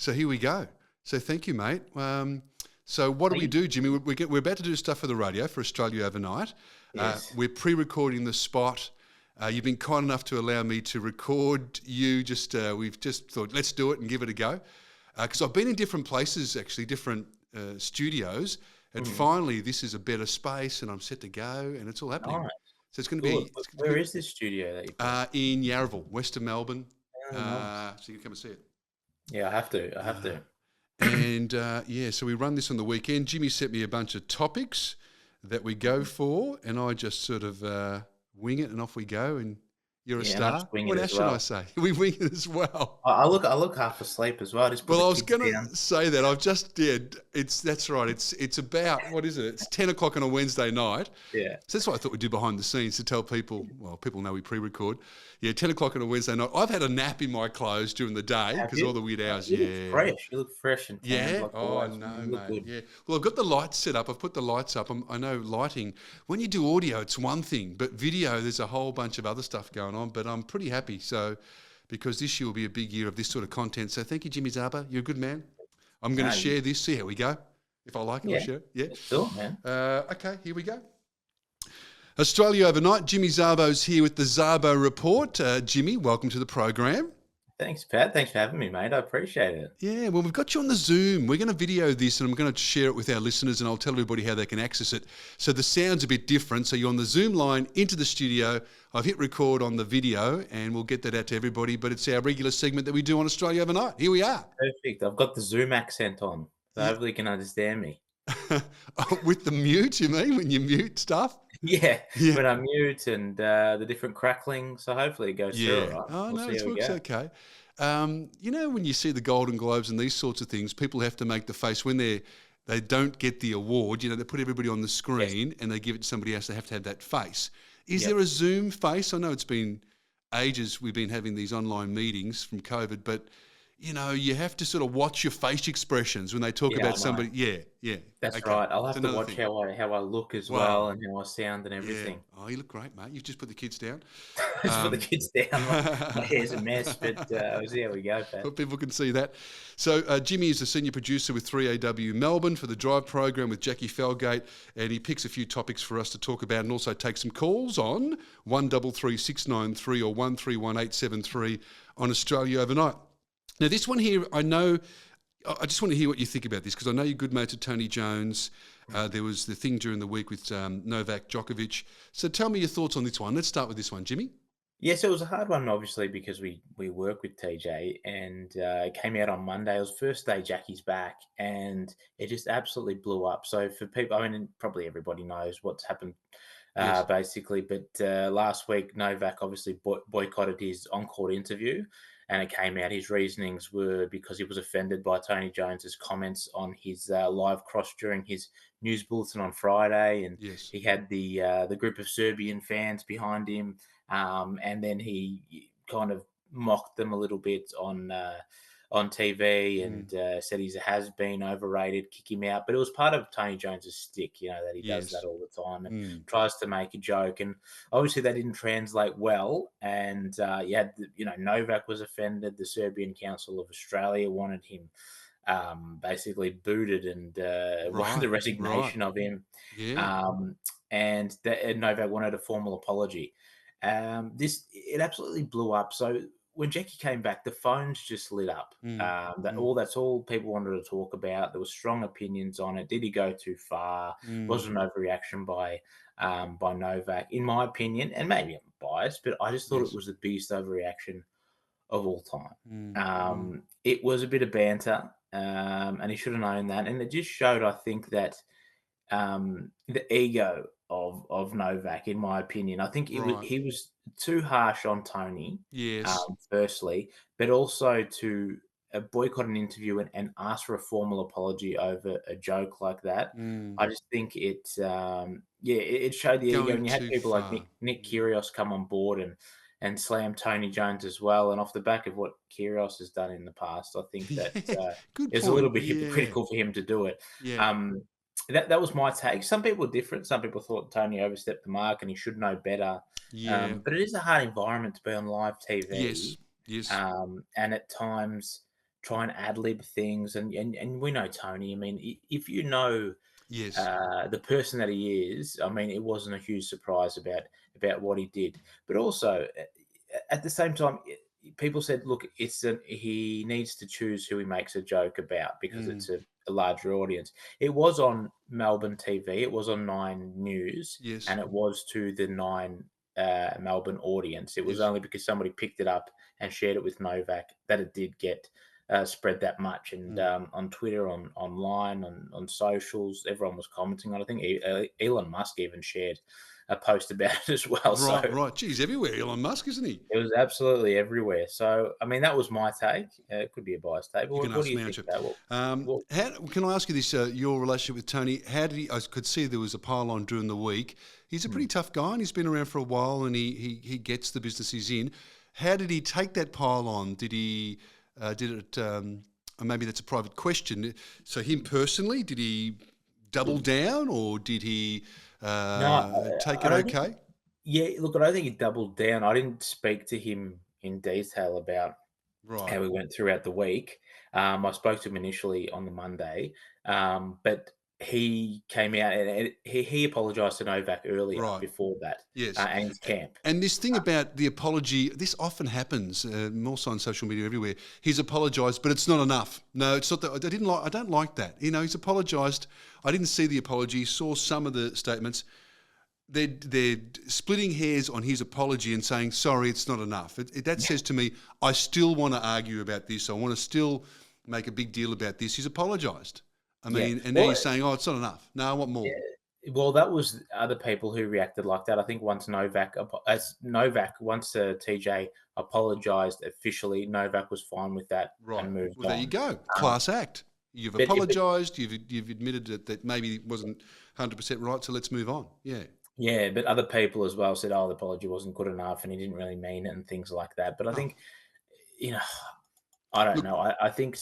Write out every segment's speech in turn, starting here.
So here we go. So thank you, mate. So what do we do, Jimmy? We're about to do stuff for the radio for Australia Overnight. Yes. We're pre-recording the spot. You've been kind enough to allow me to record you. We've just thought, let's do it and give it a go. Because I've been in different places, actually, different studios, and finally this is a better space, and I'm set to go, and it's all happening. Nice. So it's going to Good. be Where is this studio that you've got? in Yarraville, west of Melbourne. Nice. So you can come and see it. Yeah, I have to. And so we run this on the weekend. Jimmy sent me a bunch of topics that we go for, and I just sort of wing it, and off we go. And you're a star. What else should I say? We wing it as well. I look half asleep as well. Well, I was going to say that. I've just did. That's right. It's about, what is it? It's 10 o'clock on a Wednesday night. Yeah. So that's what I thought we'd do behind the scenes to tell people. Well, people know we pre-record. Yeah, 10 o'clock on a Wednesday night. I've had a nap in my clothes during the day because all the weird hours. You look fresh. You look fresh and tan. Yeah. Oh no, mate. Good. Yeah. Well, I've got the lights set up. I've put the lights up. I know lighting. When you do audio, it's one thing, but video, there's a whole bunch of other stuff going on. But I'm pretty happy. So, because this year will be a big year of this sort of content. So thank you, Jimmy Szarbo. You're a good man. I'm going to share this. See how we go. If I like it, I'll share it. Yeah. Sure, man. Okay, here we go. Australia Overnight. Jimmy Szarbo's here with the Szarbo Report. Jimmy, welcome to the program. Thanks, Pat. Thanks for having me, mate. I appreciate it. Yeah, well, we've got you on the Zoom. We're going to video this, and I'm going to share it with our listeners, and I'll tell everybody how they can access it. So the sound's a bit different. So you're on the Zoom line into the studio. I've hit record on the video, and we'll get that out to everybody. But it's our regular segment that we do on Australia Overnight. Here we are. Perfect. I've got the Zoom accent on, so hopefully you can understand me. With the mute, you mean, when you mute stuff? Yeah, when I mute and the different crackling, so hopefully it goes through. Right? Oh, no, it works okay. You know, when you see the Golden Globes and these sorts of things, people have to make the face when they don't get the award. You know, they put everybody on the screen and they give it to somebody else. They have to have that face. Is there a Zoom face? I know it's been ages we've been having these online meetings from COVID, but you know, you have to sort of watch your face expressions when they talk about somebody. Yeah. That's right. I'll have to watch how I look as well and how I sound and everything. Yeah. Oh, you look great, mate. You've just put the kids down. Just put the kids down. My hair's a mess, but we'll see how we go, Pat. But people can see that. So Jimmy is a senior producer with 3AW Melbourne for the Drive program with Jackie Felgate, and he picks a few topics for us to talk about and also take some calls on 133693 or 131873 on Australia Overnight. Now, this one here, I just want to hear what you think about this because I know you're good mates with Tony Jones. There was the thing during the week with Novak Djokovic. So tell me your thoughts on this one. Let's start with this one, Jimmy. Yeah, so it was a hard one, obviously, because we work with TJ, and it came out on Monday. It was first day Jackie's back, and it just absolutely blew up. So for people, I mean, probably everybody knows what's happened, basically. But last week, Novak obviously boycotted his on-court interview, and it came out his reasonings were because he was offended by Tony Jones's comments on his live cross during his news bulletin on Friday, and he had the group of Serbian fans behind him, and then he kind of mocked them a little bit on TV and said he's a has-been, overrated, kick him out. But it was part of Tony Jones's stick, you know, that he does that all the time and tries to make a joke. And obviously that didn't translate well. And Novak was offended. The Serbian Council of Australia wanted him basically booted and wanted the resignation of him. And Novak wanted a formal apology. It absolutely blew up. So when Jackie came back, the phones just lit up. That's all people wanted to talk about. There were strong opinions on it. Did he go too far? Was it an overreaction by Novak? In my opinion, and maybe I'm biased, but I just thought it was the biggest overreaction of all time. It was a bit of banter, and he should have known that. And it just showed, I think, that the ego of Novak, in my opinion. I think he was too harsh on Tony, firstly, but also to boycott an interview and ask for a formal apology over a joke like that. I just think it showed the ego. And you had people like Nick Kyrgios come on board and slam Tony Jones as well. And off the back of what Kyrgios has done in the past, I think that it's a little bit hypocritical for him to do it. That was my take. Some people were different. Some people thought Tony overstepped the mark and he should know better. But it is a hard environment to be on live TV. Yes. And at times try and ad lib things, and we know Tony. I mean, if you know Yes. the person that he is, I mean, it wasn't a huge surprise about what he did. But also, at the same time, people said, look, he needs to choose who he makes a joke about because Mm. it's a larger audience. It was on Melbourne TV, it was on Nine News, Yes. and it was to the Nine Melbourne audience. It was Yes. only because somebody picked it up and shared it with Novak that it did get spread that much. And Mm. on Twitter, online, on socials, everyone was commenting on it. I think Elon Musk even shared a post about it as well. So Right, right. Geez, everywhere, Elon Musk, isn't he? it was absolutely everywhere. So, I mean, that was my take. It could be a biased take. But You can what do ask you me, think aren't you? about what How, can I ask you this? Your relationship with Tony? How did he? I could see there was a pile on during the week. He's a pretty tough guy, and he's been around for a while, and he gets the business he's in. How did he take that pile on? Did he? Did it? Or maybe that's a private question. So him personally, did he double down, or did he no, take I it don't think. okay? Yeah, look, I don't think he doubled down. I didn't speak to him in detail about Right, how we went throughout the week. I spoke to him initially on the Monday, but he came out and he apologised to Novak earlier right. before that Yes. and his camp. And this thing about the apology, this often happens, more so on social media everywhere. He's apologised, but it's not enough. No, it's not that. I don't like that. He's apologised. I didn't see the apology. Saw some of the statements. They're splitting hairs on his apology and saying, sorry, it's not enough. That says to me, I still want to argue about this. I want to still make a big deal about this. He's apologised. I Yeah, mean, and now well, he's saying, oh, it's not enough. No, I want more. well, that was other people who reacted like that. I think once TJ apologised officially, Novak was fine with that Right. and moved Well, there you on. go. Um, Class act. You've but apologised. You've admitted that maybe it wasn't 100% right. So let's move on. Yeah. yeah, but other people as well said, "Oh, the apology wasn't good enough, and he didn't really mean it," and things like that. But I Oh, think, you know, I don't look. know. I think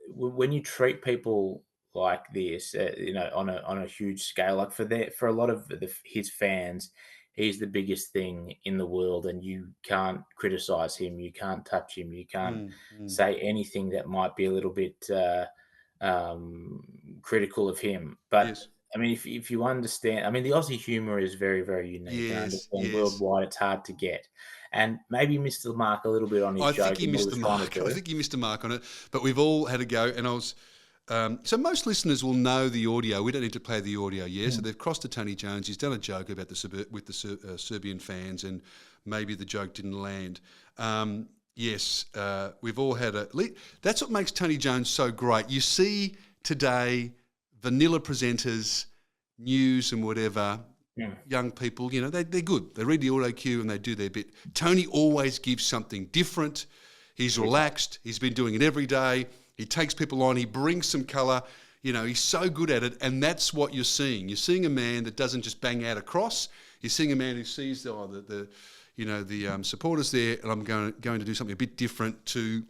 when you treat people like this, on a huge scale, like for a lot of his fans, he's the biggest thing in the world, and you can't criticize him, you can't touch him, you can't Mm, mm. say anything that might be a little bit critical of him. But Yes. I mean, if you understand, I mean, the Aussie humor is very, very unique, and I Yes. understand Yes. worldwide it's hard to get. And maybe he missed the mark a little bit on his I think joke he and what he missed the was trying mark. to I do. think he missed the mark on it. But we've all had a go, and I was. So most listeners will know the audio. We don't need to play the audio, yeah. So they've crossed to Tony Jones. He's done a joke about the Serbian fans, and maybe the joke didn't land. Yes, we've all had a. That's what makes Tony Jones so great. You see today, vanilla presenters, news and whatever. Yeah. Young people, they're good. They read the auto cue and they do their bit. Tony always gives something different. He's relaxed. He's been doing it every day. He takes people on. He brings some colour. He's so good at it, and that's what you're seeing. You're seeing a man that doesn't just bang out across. You're seeing a man who sees the supporters there, and I'm going to do something a bit different to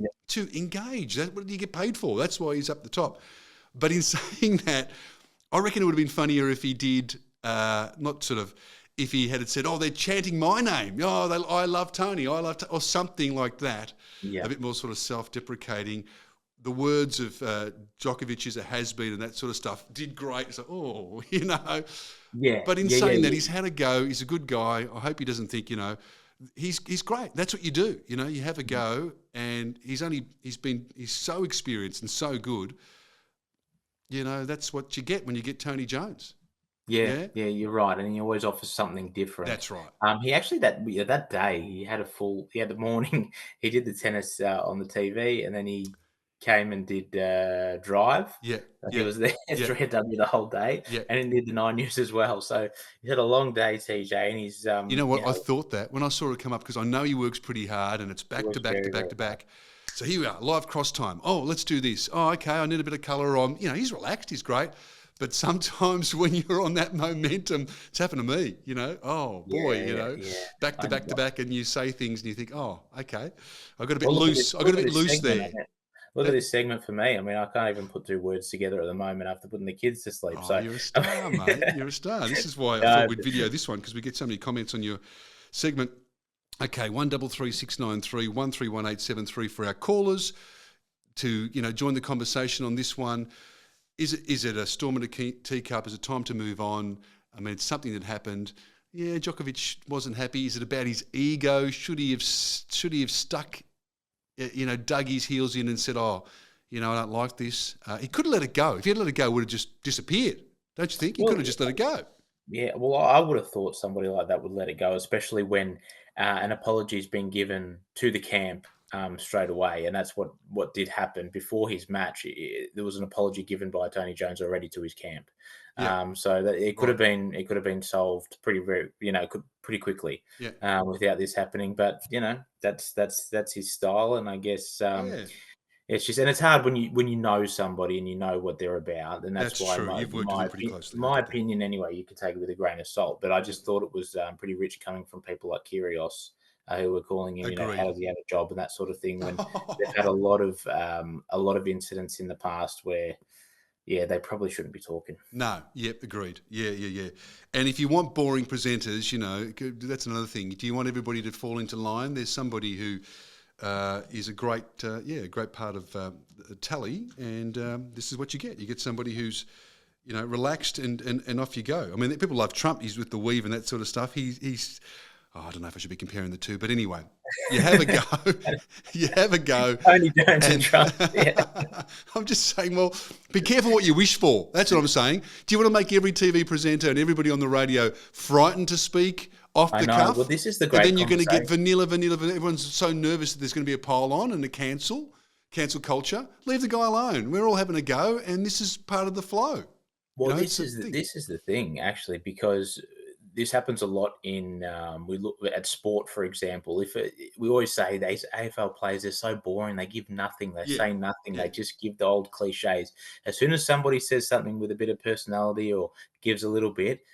engage. What did he get paid for? That's why he's up the top. But in saying that, I reckon it would have been funnier if he did. If he had said, "Oh, they're chanting my name. Oh, I love Tony. Or something like that." Yeah. A bit more sort of self-deprecating. The words of Djokovic is a has-been and that sort of stuff did great. So, Yeah. But in Yeah, saying that, yeah. he's had a go. He's a good guy. I hope he doesn't think, he's great. That's what you do. You have a go, and he's so experienced and so good. That's what you get when you get Tony Jones. Yeah, you're right, and he always offers something different. That's right. He actually that day he had the morning. He did the tennis on the TV, and then he came and did drive. Yeah, Like he yeah, was there at yeah, 3W the whole day, yeah. and he did the Nine News as well. So he's had a long day, TJ, and he's You know what? I thought that when I saw it come up, because I know he works pretty hard, and it's back works to back to very, back very to back. So here we are, live cross time. Oh, let's do this. Oh, okay, I need a bit of colour on. He's relaxed, he's great. But sometimes when you're on that momentum, it's happened to me, oh boy, Yeah. back to back to back, and you say things and you think, oh, okay, I got a bit Well, look at loose. this- I got look a at bit this loose segment, there. Look at this segment for me. I mean, I can't even put two words together at the moment after putting the kids to sleep. Oh, So you're a star, mate. You're a star. This is why I thought we'd video this one, because we get so many comments on your segment. Okay, 133693 131873 for our callers. to join the conversation on this one. Is it a storm in a teacup? Is it time to move on? I mean, it's something that happened. Yeah, Djokovic wasn't happy. Is it about his ego? Should he have stuck, dug his heels in and said, "Oh, I don't like this." He could have let it go. If he had let it go, it would have just disappeared. Don't you think? He could have just let it go. Yeah, well, I would have thought somebody like that would let it go, especially when an apology's been given to the camp straight away, and that's what did happen before his match. There was an apology given by Tony Jones already to his camp, Yeah. so that it could have been solved pretty quickly, Yeah. without this happening. But that's his style, and I guess. Yeah. It's just, and it's hard when you know somebody and you know what they're about, and that's why true. You've worked with them pretty closely. I my get that. opinion anyway. You can take it with a grain of salt, but I just thought it was pretty rich coming from people like Kyrgios, who were calling him, Agreed. how does he have a job and that sort of thing. When they've had a lot of incidents in the past where, yeah, they probably shouldn't be talking. No, yep, agreed. Yeah. And if you want boring presenters, that's another thing. Do you want everybody to fall into line? There's somebody who is a great part of tally, and this is what you get. You get somebody who's, relaxed and off you go. I mean, people love Trump. He's with the weave and that sort of stuff. He's I don't know if I should be comparing the two, but anyway, you have a go. You have a go. Tony Jones and Trump. Yeah. I'm just saying, well, be careful what you wish for. That's what I'm saying. Do you want to make every TV presenter and everybody on the radio frightened to speak off the cuff? Well, this is the great. And then you're going to get vanilla. Everyone's so nervous that there's going to be a pile on and a cancel culture. Leave the guy alone. We're all having a go, and this is part of the flow. Well, this is the thing, actually, because this happens a lot in. We look at sport, for example. We always say these AFL players are so boring. They give nothing. They say nothing. They just give the old cliches. As soon as somebody says something with a bit of personality or gives a little bit,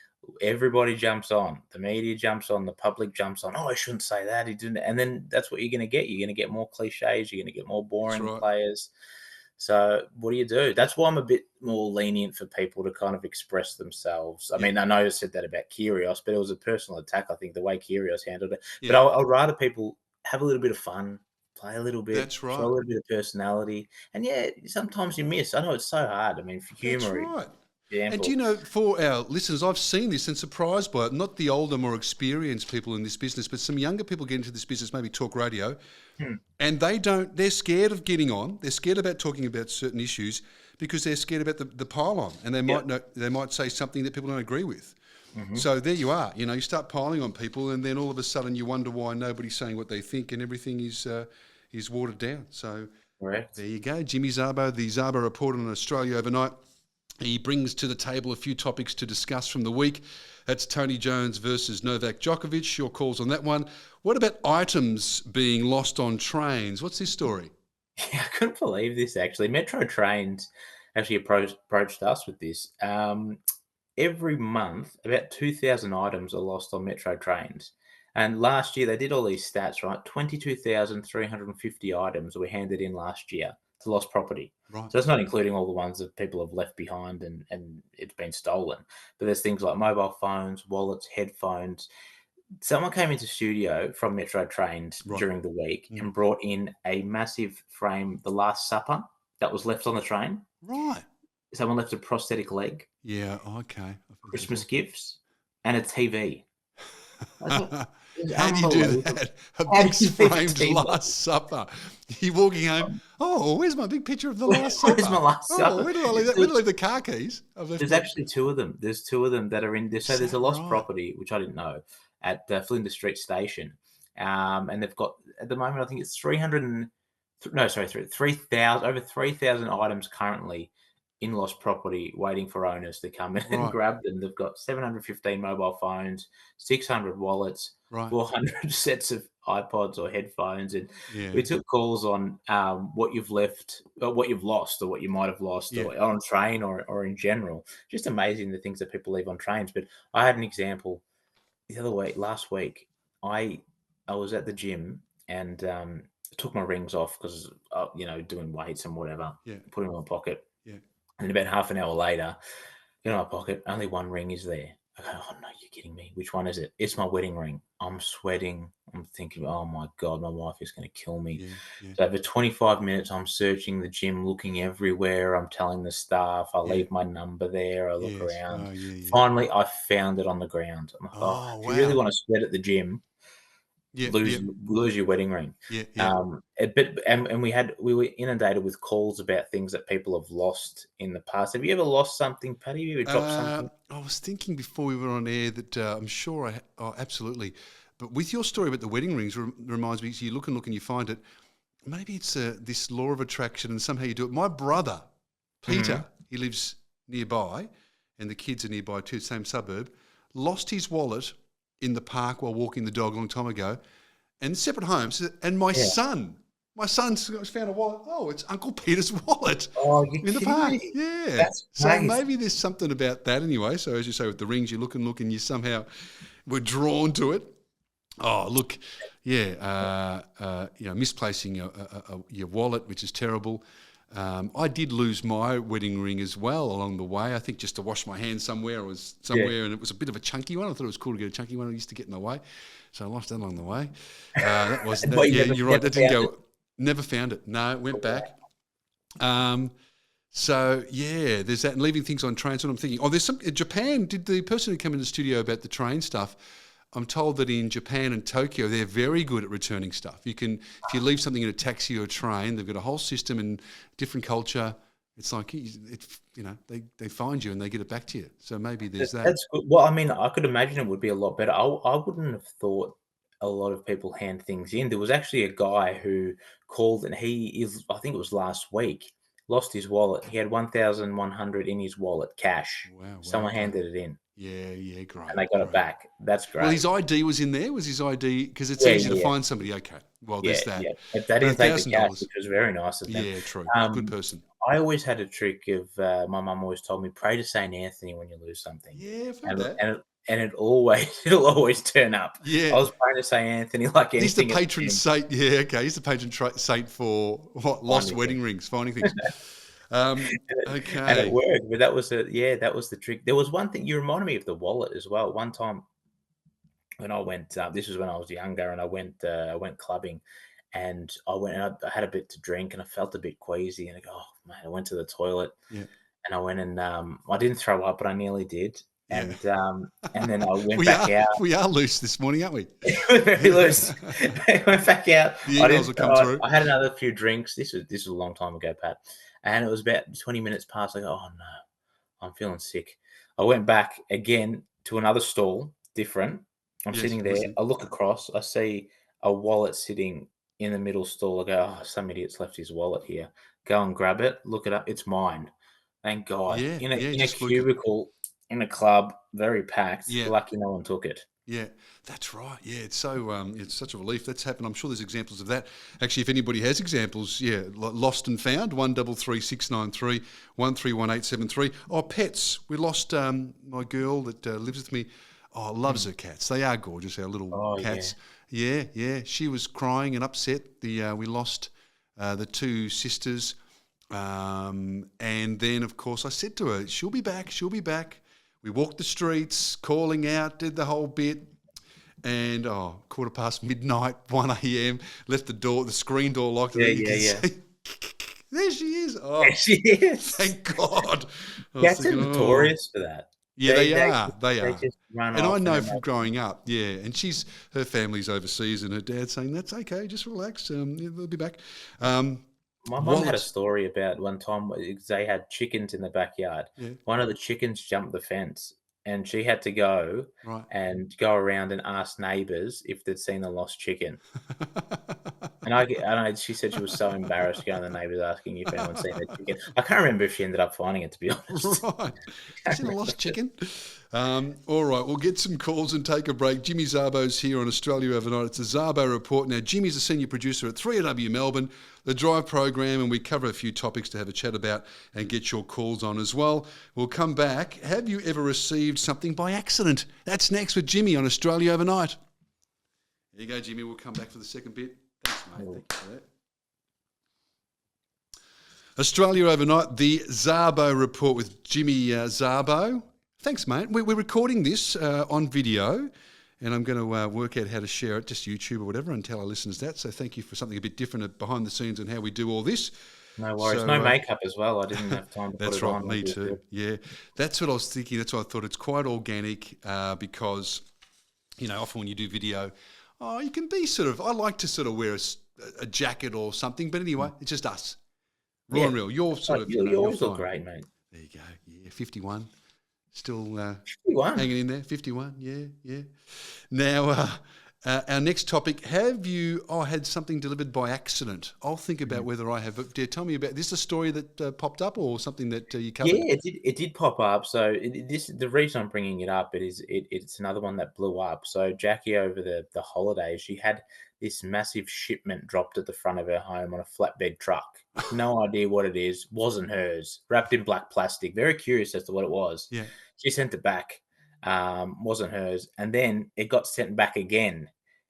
everybody jumps on. The media jumps on. The public jumps on. Oh, I shouldn't say that. He didn't. And then that's what you're going to get. You're going to get more cliches. You're going to get more boring players. So what do you do? That's why I'm a bit more lenient for people to kind of express themselves. I mean, I know I said that about Kyrgios, but it was a personal attack, I think, the way Kyrgios handled it. Yeah. But I'd rather people have a little bit of fun, play a little bit, That's right. show a little bit of personality. And yeah, sometimes you miss. I know it's so hard. I mean, for humor. That's right. And do you know, for our listeners, I've seen this and surprised by it. Not the older, more experienced people in this business, but some younger people get into this business, maybe talk radio, and they're scared of getting on. They're scared about talking about certain issues because they're scared about the pile on, and they might say something that people don't agree with. Mm-hmm. So there you are. You start piling on people, and then all of a sudden you wonder why nobody's saying what they think, and everything is watered down. So correct. There you go, Jimmy Szarbo, the Szarbo Report on Australia Overnight. He brings to the table a few topics to discuss from the week. That's Tony Jones versus Novak Djokovic. Your calls on that one. What about items being lost on trains? What's this story? Yeah, I couldn't believe this, actually. Metro Trains actually approached us with this. Every month, about 2,000 items are lost on Metro Trains. And last year, they did all these stats, right? 22,350 items were handed in last year to lost property. Right. So that's not including all the ones that people have left behind and it's been stolen. But there's things like mobile phones, wallets, headphones. Someone came into studio from Metro Trains during the week and brought in a massive frame, The Last Supper, that was left on the train. Right. Someone left a prosthetic leg. Yeah, okay. Christmas gifts and a TV. How do you do that? A big framed Last Supper. You're walking home. Oh, where's my big picture of the Last Supper? Where's my Last Supper? Where did I leave that? Where did I leave the car keys? There's actually two of them. There's two of them that are in this. So there's a lost property, which I didn't know, at Flinders Street Station. And they've got, at the moment, I think it's 3,000, over 3,000 items currently in lost property waiting for owners to come in and grab them. They've got 715 mobile phones, 600 wallets, 400 sets of iPods or headphones. And we took calls on what you've left, or what you've lost, or what you might have lost or on train or in general. Just amazing the things that people leave on trains. But I had an example last week. I was at the gym and took my rings off because, doing weights and whatever, put them in my pocket. And about half an hour later, in my pocket, only one ring is there. I go, "Oh, no, you're kidding me. Which one is it?" "It's my wedding ring." I'm sweating. I'm thinking, "Oh, my God, my wife is going to kill me." Yeah, yeah, So for 25 minutes, I'm searching the gym, looking everywhere. I'm telling the staff. I yeah. leave my number there. I look Yes. around. Oh, yeah, yeah. Finally, I found it on the ground. I'm like, "Oh, Oh, if you really wow. want to sweat at the gym, Yeah, lose yeah, lose your wedding ring." yeah, yeah. But and we were inundated with calls about things that people have lost in the past. Have you ever lost something, Patty? Have you ever dropped something? I was thinking before we were on air that I'm sure oh, absolutely. But with your story about the wedding rings, reminds me, so you look and you find it. Maybe it's this law of attraction and somehow you do it. My brother, Peter, Mhm. he lives nearby and the kids are nearby too, same suburb, lost his wallet in the park while walking the dog a long time ago and separate homes. And Yeah. my son's found a wallet. Oh, it's Uncle Peter's wallet Oh, you're in the kidding park. me. Yeah. That's So crazy. maybe there's something about that anyway. So as you say, with the rings, you look and you somehow were drawn to it. Oh, look, yeah, misplacing your wallet, which is terrible. I did lose my wedding ring as well along the way. I think just to wash my hands somewhere, Yeah. and it was a bit of a chunky one. I thought it was cool to get a chunky one. I used to get in the way, so I lost that along the way. That was But that. you Yeah, never you're right. never That didn't found it? go. Never found it. No, it went Wow. back. So yeah, there's that, and leaving things on trains. What I'm thinking, there's some Japan. Did the person who came in the studio about the train stuff? I'm told that in Japan and Tokyo, they're very good at returning stuff. You can, if you leave something in a taxi or a train, they've got a whole system and different culture. It's like they find you and they get it back to you. So maybe there's that. That's good. Well, I mean, I could imagine it would be a lot better. I wouldn't have thought a lot of people hand things in. There was actually a guy who called, and I think it was last week, lost his wallet. He had 1,100 in his wallet, cash. Wow, wow, Someone great. handed it in, Yeah, yeah, and great, they got it great. back. That's Well, great. his ID was in there. Was his ID? Because it's Yeah, easy to yeah, find somebody. Okay, well, yeah, there's that. yeah. But they But didn't take the cash, $1,000. which was very nice of them. Yeah, true. Good Um, person. I always had a trick of my mum always told me, pray to Saint Anthony when you lose something, Yeah, I've heard and that. it always it'll always turn up. Yeah, I was praying to Saint Anthony like he's the anything at the patron gym. saint. Yeah, okay. He's the patron saint for what? Lost Finding wedding things. rings, finding things. And it Okay. worked, but that was the trick. There was one thing you reminded me of the wallet as well. One time when I went, this was when I was younger, and I went clubbing, and I had a bit to drink, and I felt a bit queasy, and I go, oh man, I went to the toilet, Yeah, and I went and I didn't throw up, but I nearly did, yeah. and then I went we back are out. we are loose this morning, aren't we? Very loose. I went back out. The emails will come through. I had another few drinks. This was a long time ago, Pat, and it was about 20 minutes past. I go, oh no, I'm feeling sick. I went back again to another stall, different. I'm Yes, sitting there. listen. I look across. I see a wallet sitting in the middle stall. I go, oh, some idiot's left his wallet here. Go and grab it. Look it up. It's mine. Thank God. Yeah, yeah. In a Just fluke it. cubicle, in a club, very packed. Yeah. Lucky no one took it. Yeah, that's right. Yeah, it's so it's such a relief that's happened. I'm sure there's examples of that. Actually, if anybody has examples, yeah, lost and found 133693 131873. Oh, pets. We lost my girl that lives with me. Oh, loves Mm. her cats. They are gorgeous. Our little Oh yeah. cats. Yeah, yeah. She was crying and upset. We lost the two sisters, and then of course I said to her, "She'll be back. She'll be back." We walked the streets, calling out, did the whole bit, and midnight, 1 a.m. Left the screen door locked, and Yeah, then you yeah, can yeah. see, there she is. Oh, There she is. thank God. I was Cats are thinking, oh, notorious for that. yeah, they They are. just run And I off and know then from growing up, yeah, and her family's overseas, and her dad's saying that's okay, just relax, yeah, they'll be back. my mum had a Wallets, story about one time they had chickens in the backyard. yeah, One of the chickens jumped the fence, and she had to go right. and go around and ask neighbours if they'd seen a lost chicken. She said she was so embarrassed going to the neighbours asking if anyone's seen the chicken. I can't remember if she ended up finding it, to be honest. Right. You seen a lost chicken? All right, we'll get some calls and take a break. Jimmy Szarbo's here on Australia Overnight. It's a Szarbo report. Now, Jimmy's a senior producer at 3AW Melbourne, the Drive program, and we cover a few topics to have a chat about and get your calls on as well. We'll come back. Have you ever received something by accident? That's next with Jimmy on Australia Overnight. There you go, Jimmy. We'll come back for the second bit. Thanks, mate. Thank you for that. Australia Overnight, the Szarbo report with Jimmy Szarbo. Thanks, mate. We're recording this on video, and I'm going to work out how to share it, just YouTube or whatever, and tell our listeners that. So thank you for something a bit different behind the scenes and how we do all this. No worries. So, no makeup as well. I didn't have time to that's put it right, on. me too. Yeah, that's what I was thinking. That's why I thought it's quite organic because, often when you do video, you can be I like to sort of wear a jacket or something, but anyway, it's just us. Raw and real. You're sort of, you always you're look fine. great, mate. There you go. Yeah, 51. Still 51. hanging in there. 51. Yeah. Now, our next topic. Have you had something delivered by accident? I'll think about whether I have. But tell me about this. A story that popped up, or something that you covered? Yeah, it did pop up. So the reason I'm bringing it up it's another one that blew up. So Jackie over the holidays, she had this massive shipment dropped at the front of her home on a flatbed truck. No idea what it is. Wasn't hers. Wrapped in black plastic. Very curious as to what it was. Yeah. She sent it back. Wasn't hers. And then it got sent back again.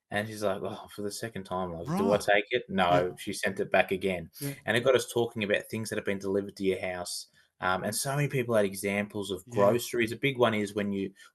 And she's like, oh, for the second time, like, do I Right. take it? No, Yeah. she sent it back again. Yeah. And it got us talking about things that have been delivered to your house. And so many people had examples of groceries. A big one is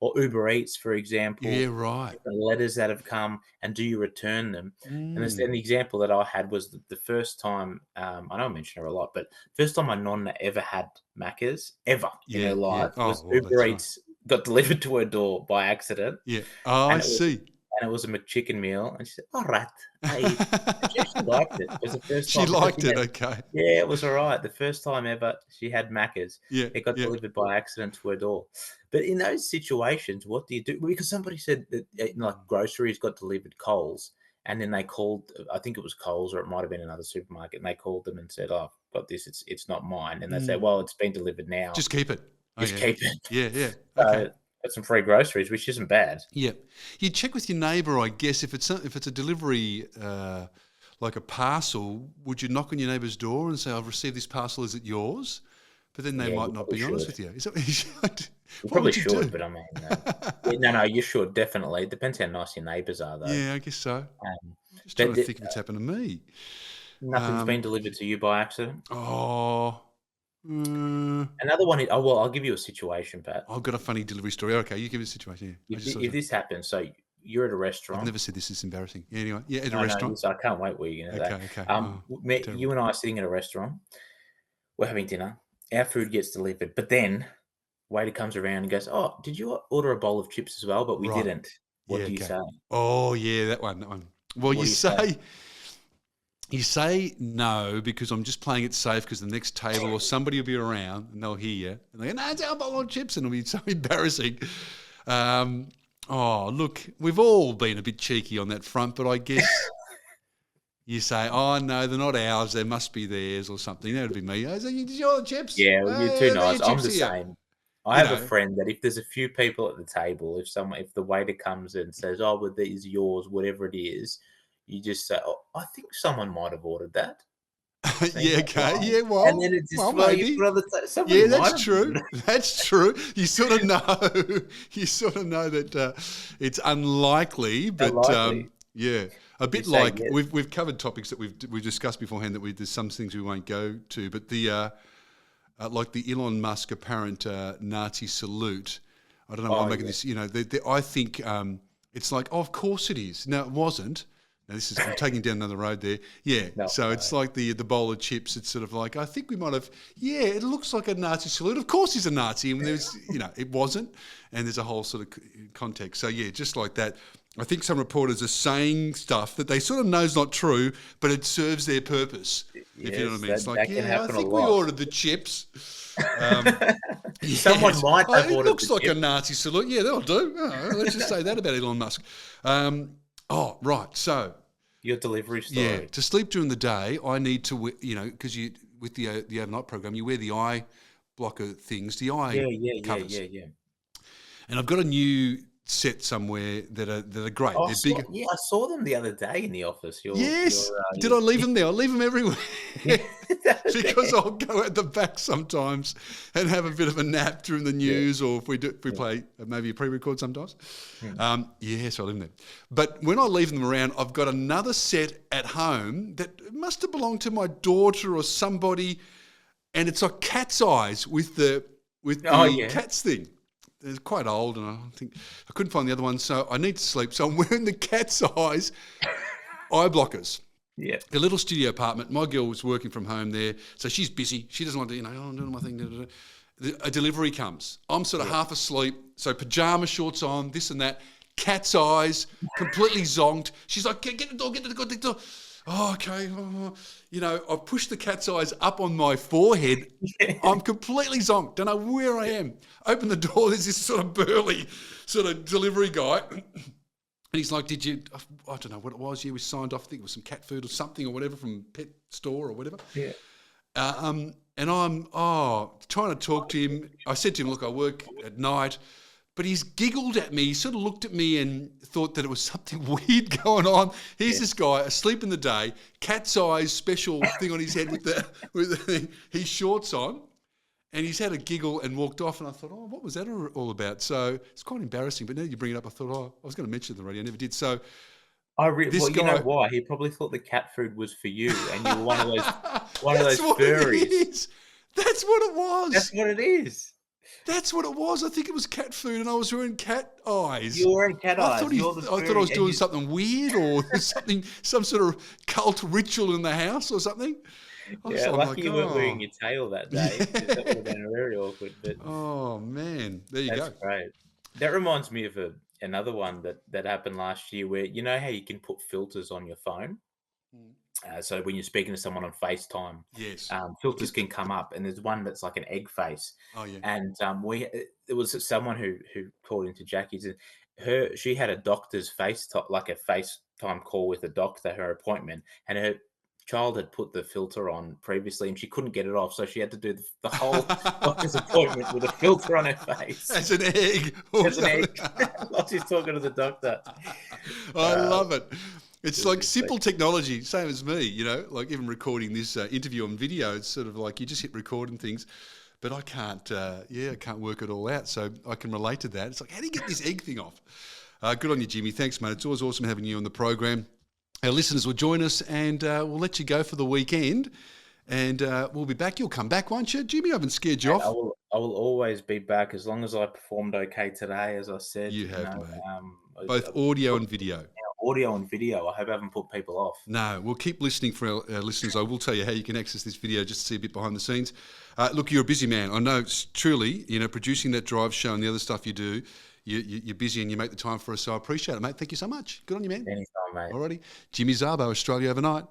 or Uber Eats, for example. Yeah, right. The letters that have come, and do you return them? And the example that I had was the first time, I know I mention her a lot, but first time my nonna ever had Macca's, ever in her life, was Uber Eats got delivered to her door by accident. Yeah. Oh, I see. And it was a McChicken meal. And she said, all right. She actually liked it. It was the first She time. liked it, okay. Yeah, it was all right. The first time ever she had Macca's, it got Yeah. delivered by accident to her door. But in those situations, what do you do? Because somebody said that like groceries got delivered Coles, and then they called, I think it was Coles, or it might have been another supermarket, and they called them and said, oh, I've got this, it's not mine. And they say, well, it's been delivered now. Just keep it. Just keep it. Yeah. So, Okay. got some free groceries, which isn't bad. Yeah, you check with your neighbour, I guess. If it's a delivery, like a parcel, would you knock on your neighbour's door and say, "I've received this parcel. Is it yours?" But then they might not be honest with you. You probably should, but I mean, no, you should definitely. It depends how nice your neighbours are, though. Yeah, I guess so. Just trying to think if it's happened to me. Nothing's been delivered to you by accident. Oh. Another one. I'll give you a situation, Pat. I've got a funny delivery story. Okay, you give me a situation. Yeah. If this happens, so you're at a restaurant. I've never said this is embarrassing. Yeah, anyway, at a restaurant. I can't wait what you're going to say. Okay. You and I are sitting at a restaurant. We're having dinner. Our food gets delivered, but then waiter comes around and goes, "Oh, did you order a bowl of chips as well?" But we didn't. What do you say? Oh, yeah, that one. Well, you say. You say no because I'm just playing it safe because the next table or somebody will be around and they'll hear you. And they go, no, it's our bowl of chips. And it'll be so embarrassing. Look, we've all been a bit cheeky on that front, but I guess you say, oh, no, they're not ours. They must be theirs or something. That would be me. Did you order chips? Yeah, you're too nice. I'm the same. I have a friend that if there's a few people at the table, if the waiter comes and says, oh, well, these are yours, whatever it is, you just say, "Oh, I think someone might have ordered that." Yeah, okay. Yeah, well, and then it's just maybe. Yeah, that's true. That's true. You sort of know. You sort of know that it's unlikely, but yeah, a bit like we've covered topics that we've discussed beforehand. That there's some things we won't go to, but the like the Elon Musk apparent Nazi salute. I don't know why I'm making this. I think it's like, of course it is. No, it wasn't. Now I'm taking down another road there. Yeah, it's like the bowl of chips. It's sort of like, I think we might have, it looks like a Nazi salute. Of course he's a Nazi. I mean, there's, it wasn't. And there's a whole sort of context. So, yeah, just like that. I think some reporters are saying stuff that they sort of know is not true, but it serves their purpose, if you know what I mean. It's like, I think we ordered the chips. Someone might have ordered. It looks like a Nazi salute. Yeah, that'll do. Let's just say that about Elon Musk. Right. So your delivery story. Yeah, to sleep during the day, I need to, because with the overnight program, you wear the eye blocker things, the eye covers. Yeah. And I've got a new set somewhere that are great. Oh, They're bigger. I saw them the other day in the office. Did I leave them there? I leave them everywhere because I'll go at the back sometimes and have a bit of a nap during the news, or if we play maybe a pre-record sometimes. So I leave them there. But when I leave them around, I've got another set at home that must have belonged to my daughter or somebody, and it's like cat's eyes with the cat's thing. they're quite old, and I think I couldn't find the other one, so I need to sleep. So I'm wearing the cat's eyes eye blockers. Yeah. A little studio apartment. My girl was working from home there, so she's busy. She doesn't want to, I'm doing my thing. A delivery comes. I'm sort of half asleep, so pajama shorts on, this and that. Cat's eyes, completely zonked. She's like, get the door, get the door. Oh, okay. I pushed the cat's eyes up on my forehead. I'm completely zonked. Don't know where I am. Open the door. There's this sort of burly sort of delivery guy. And he's like, did you, I don't know what it was. Yeah, we signed off. I think it was some cat food or something or whatever from pet store or whatever. Yeah. And I'm trying to talk to him. I said to him, look, I work at night. But he's giggled at me. He sort of looked at me and thought that it was something weird going on. Here's this guy asleep in the day, cat's eyes special thing on his head with the thing, his shorts on, and he's had a giggle and walked off. And I thought, what was that all about? So it's quite embarrassing. But now you bring it up, I thought, I was going to mention it on the radio. I never did. So you know why? He probably thought the cat food was for you, and you were one of those furries. That's what it was. That's what it is. That's what it was. I think it was cat food, and I was wearing cat eyes. You were wearing cat eyes. I thought I was doing something weird, or some sort of cult ritual in the house, or something. Lucky you weren't wearing your tail that day. That would have been very awkward. But oh man, there you go. That's great. That reminds me of another one that happened last year, where you know how you can put filters on your phone. So when you're speaking to someone on FaceTime, yes, filters can come up, and there's one that's like an egg face. Oh yeah. And it was someone who called into Jackie's, and she had a doctor's like a FaceTime call with a doctor, her appointment, and her child had put the filter on previously, and she couldn't get it off, so she had to do the whole doctor's appointment with a filter on her face. As an egg. As an egg. While she's talking to the doctor. I love it. It's like simple technology, same as me, like even recording this interview on video. It's sort of like you just hit record and things, but I can't, I can't work it all out. So I can relate to that. It's like, how do you get this egg thing off? Good on you, Jimmy. Thanks, mate. It's always awesome having you on the program. Our listeners will join us, and we'll let you go for the weekend. And we'll be back. You'll come back, won't you, Jimmy? I haven't scared you off. I will always be back as long as I performed okay today, as I said. You have, mate. Both audio and video. Audio and video. I hope I haven't put people off. No, we'll keep listening for our listeners. I will tell you how you can access this video just to see a bit behind the scenes. Look, you're a busy man. I know it's truly, producing that drive show and the other stuff you do, you're busy and you make the time for us. So I appreciate it, mate. Thank you so much. Good on you, man. Anytime, mate. Alrighty. Jimmy Szarbo, Australia Overnight.